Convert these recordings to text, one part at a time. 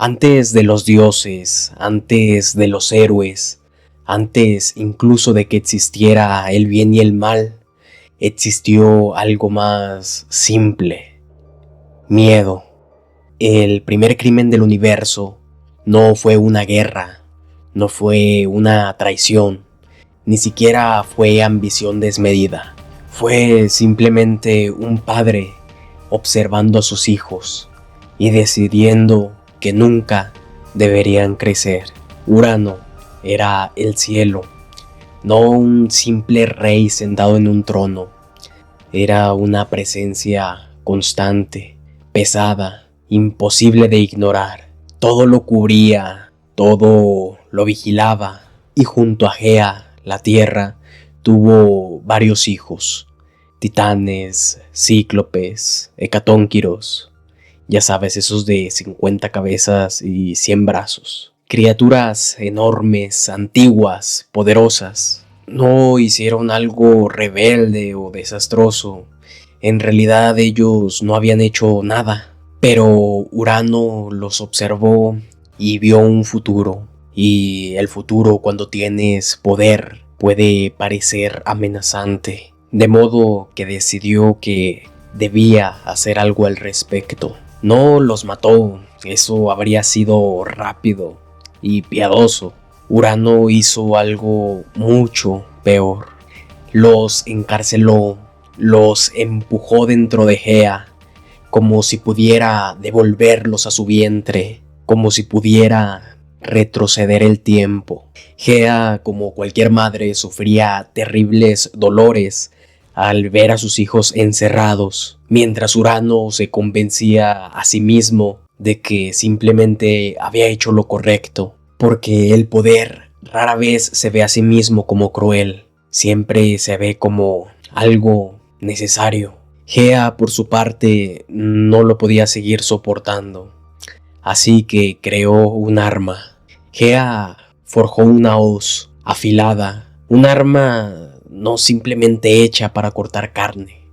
Antes de los dioses, antes de los héroes, antes incluso de que existiera el bien y el mal, existió algo más simple: miedo. El primer crimen del universo no fue una guerra, no fue una traición, ni siquiera fue ambición desmedida. Fue simplemente un padre observando a sus hijos y decidiendo que nunca deberían crecer. Urano era el cielo, no un simple rey sentado en un trono. Era una presencia constante, pesada, imposible de ignorar. Todo lo cubría, todo lo vigilaba, y junto a Gea, la tierra, tuvo varios hijos: titanes, cíclopes, hecatónquiros. Ya sabes, esos de 50 cabezas y 100 brazos. Criaturas enormes, antiguas, poderosas. No hicieron algo rebelde o desastroso. En realidad ellos no habían hecho nada. Pero Urano los observó y vio un futuro. Y el futuro, cuando tienes poder, puede parecer amenazante. De modo que decidió que debía hacer algo al respecto. No los mató, eso habría sido rápido y piadoso. Urano hizo algo mucho peor. Los encarceló, los empujó dentro de Gea, como si pudiera devolverlos a su vientre, como si pudiera retroceder el tiempo. Gea, como cualquier madre, sufría terribles dolores al ver a sus hijos encerrados, mientras Urano se convencía a sí mismo de que simplemente había hecho lo correcto, porque el poder rara vez se ve a sí mismo como cruel, siempre se ve como algo necesario. Gea, por su parte, no lo podía seguir soportando, así que creó un arma. Gea forjó una hoz afilada, un arma no simplemente hecha para cortar carne,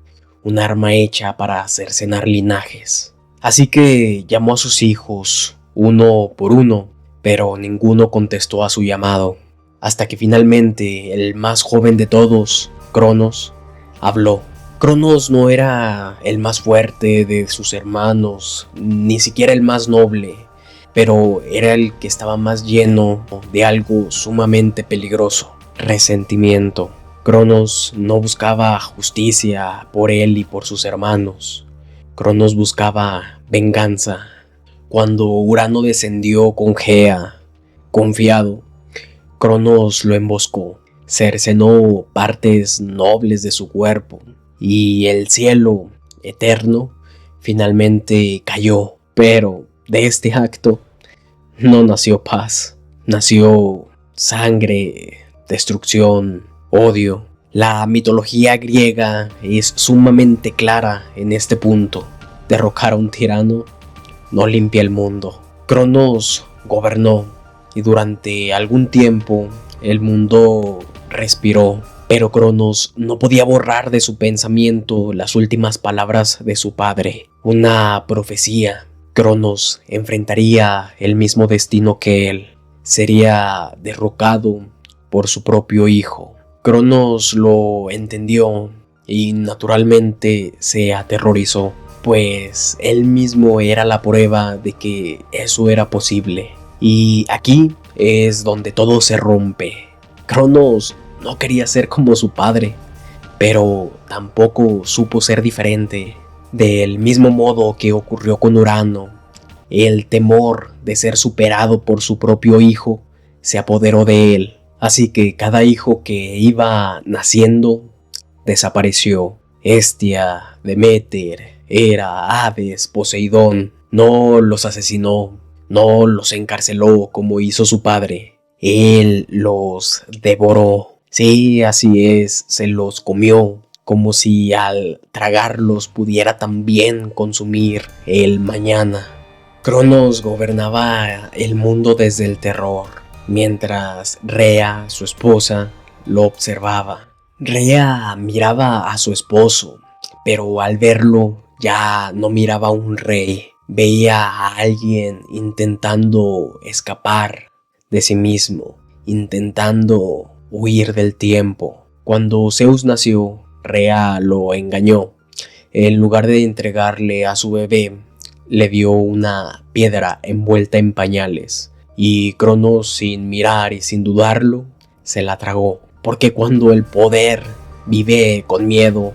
un arma hecha para cercenar linajes. Así que llamó a sus hijos, uno por uno, pero ninguno contestó a su llamado, hasta que finalmente el más joven de todos, Cronos, habló. Cronos no era el más fuerte de sus hermanos, ni siquiera el más noble, pero era el que estaba más lleno de algo sumamente peligroso: resentimiento. Cronos no buscaba justicia por él y por sus hermanos. Cronos buscaba venganza. Cuando Urano descendió con Gea, confiado, Cronos lo emboscó, cercenó partes nobles de su cuerpo, y el cielo eterno finalmente cayó. Pero de este acto no nació paz, nació sangre, destrucción, odio. La mitología griega es sumamente clara en este punto: derrocar a un tirano no limpia el mundo. Cronos gobernó y durante algún tiempo el mundo respiró, pero Cronos no podía borrar de su pensamiento las últimas palabras de su padre, una profecía. Cronos enfrentaría el mismo destino que él, sería derrocado por su propio hijo. Cronos lo entendió y naturalmente se aterrorizó, pues él mismo era la prueba de que eso era posible. Y aquí es donde todo se rompe. Cronos no quería ser como su padre, pero tampoco supo ser diferente. Del mismo modo que ocurrió con Urano, el temor de ser superado por su propio hijo se apoderó de él. Así que cada hijo que iba naciendo desapareció. Hestia, Deméter, Hera, Hades, Poseidón, no los asesinó, no los encarceló como hizo su padre. Él los devoró. Sí, así es, se los comió, como si al tragarlos pudiera también consumir el mañana. Cronos gobernaba el mundo desde el terror, mientras Rea, su esposa, lo observaba. Rea miraba a su esposo, pero al verlo ya no miraba a un rey, veía a alguien intentando escapar de sí mismo, intentando huir del tiempo. Cuando Zeus nació, Rea lo engañó. En lugar de entregarle a su bebé, le dio una piedra envuelta en pañales. Y Cronos, sin mirar y sin dudarlo, se la tragó. Porque cuando el poder vive con miedo,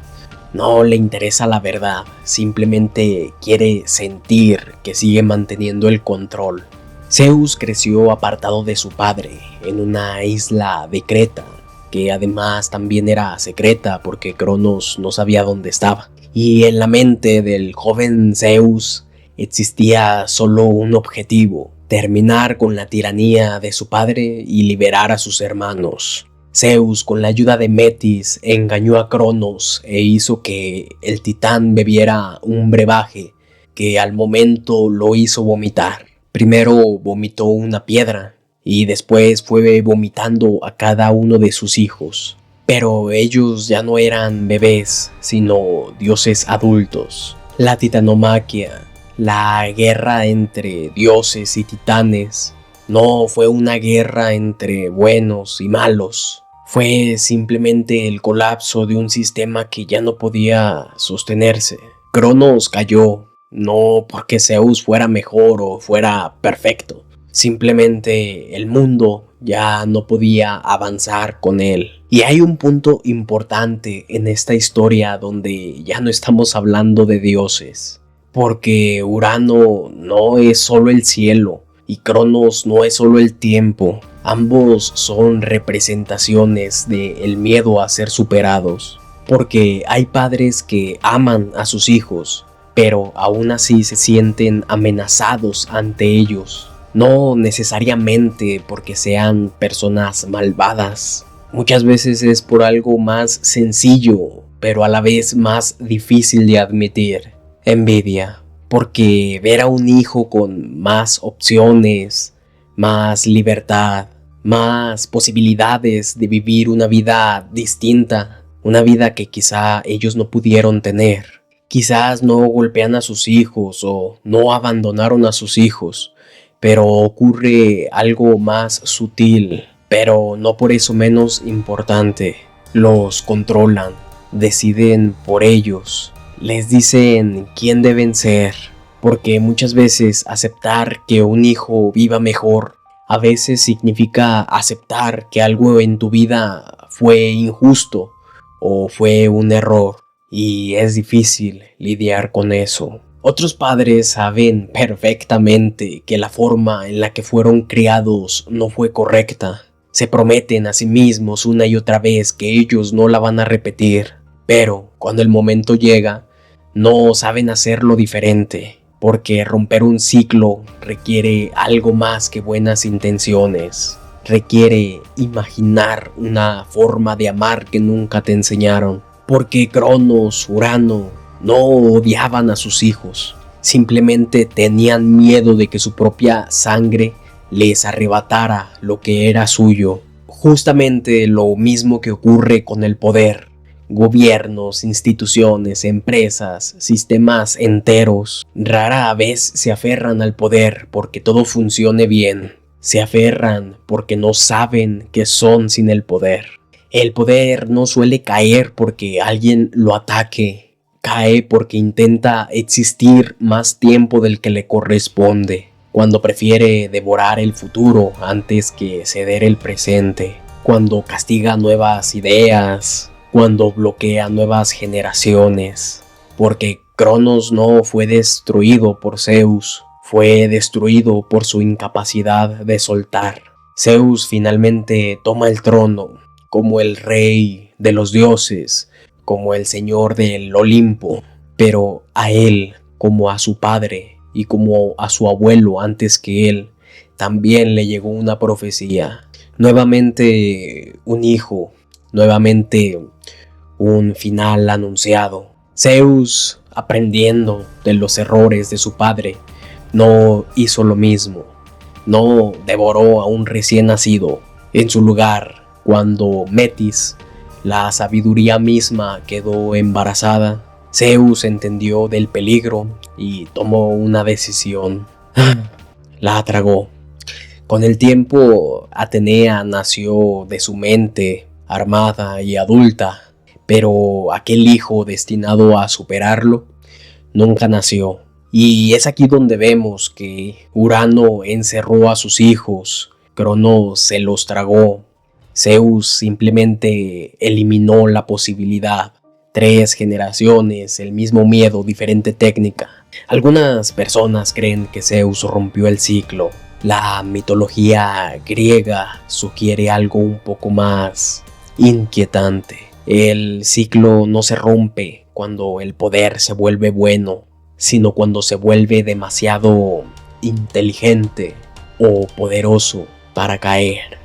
no le interesa la verdad, simplemente quiere sentir que sigue manteniendo el control. Zeus creció apartado de su padre, en una isla de Creta, que además también era secreta porque Cronos no sabía dónde estaba. Y en la mente del joven Zeus existía solo un objetivo: terminar con la tiranía de su padre y liberar a sus hermanos. Zeus, con la ayuda de Metis, engañó a Cronos e hizo que el titán bebiera un brebaje que al momento lo hizo vomitar. Primero vomitó una piedra y después fue vomitando a cada uno de sus hijos. Pero ellos ya no eran bebés, sino dioses adultos. La titanomaquia, la guerra entre dioses y titanes, no fue una guerra entre buenos y malos. Fue simplemente el colapso de un sistema que ya no podía sostenerse. Cronos cayó, no porque Zeus fuera mejor o fuera perfecto. Simplemente el mundo ya no podía avanzar con él. Y hay un punto importante en esta historia donde ya no estamos hablando de dioses. Porque Urano no es solo el cielo y Cronos no es solo el tiempo. Ambos son representaciones del miedo a ser superados. Porque hay padres que aman a sus hijos, pero aún así se sienten amenazados ante ellos. No necesariamente porque sean personas malvadas. Muchas veces es por algo más sencillo, pero a la vez más difícil de admitir. Envidia. Porque ver a un hijo con más opciones, más libertad, más posibilidades de vivir una vida distinta, una vida que quizá ellos no pudieron tener. Quizás no golpean a sus hijos o no abandonaron a sus hijos, pero ocurre algo más sutil, pero no por eso menos importante. Los controlan, deciden por ellos, les dicen quién deben ser, porque muchas veces aceptar que un hijo viva mejor a veces significa aceptar que algo en tu vida fue injusto o fue un error, y es difícil lidiar con eso. Otros padres saben perfectamente que la forma en la que fueron criados no fue correcta. Se prometen a sí mismos una y otra vez que ellos no la van a repetir, pero cuando el momento llega, no saben hacerlo diferente, porque romper un ciclo requiere algo más que buenas intenciones. Requiere imaginar una forma de amar que nunca te enseñaron, porque Cronos, Urano, no odiaban a sus hijos, simplemente tenían miedo de que su propia sangre les arrebatara lo que era suyo. Justamente lo mismo que ocurre con el poder. Gobiernos, instituciones, empresas, sistemas enteros rara vez se aferran al poder porque todo funcione bien. Se aferran porque no saben qué son sin el poder. El poder no suele caer porque alguien lo ataque. Cae porque intenta existir más tiempo del que le corresponde, cuando prefiere devorar el futuro antes que ceder el presente, cuando castiga nuevas ideas, cuando bloquea nuevas generaciones. Porque Cronos no fue destruido por Zeus, fue destruido por su incapacidad de soltar. Zeus finalmente toma el trono como el rey de los dioses, como el señor del Olimpo, pero a él, como a su padre y como a su abuelo antes que él, también le llegó una profecía. Nuevamente un hijo, nuevamente un final anunciado. Zeus, aprendiendo de los errores de su padre, no hizo lo mismo. No devoró a un recién nacido. En su lugar, cuando Metis, la sabiduría misma, quedó embarazada, Zeus entendió del peligro y tomó una decisión. La tragó. Con el tiempo, Atenea nació de su mente, armada y adulta, pero aquel hijo destinado a superarlo nunca nació. Y es aquí donde vemos que Urano encerró a sus hijos, Cronos se los tragó, Zeus simplemente eliminó la posibilidad. 3 generaciones, el mismo miedo, diferente técnica. Algunas personas creen que Zeus rompió el ciclo. La mitología griega sugiere algo un poco más inquietante. El ciclo no se rompe cuando el poder se vuelve bueno, sino cuando se vuelve demasiado inteligente o poderoso para caer.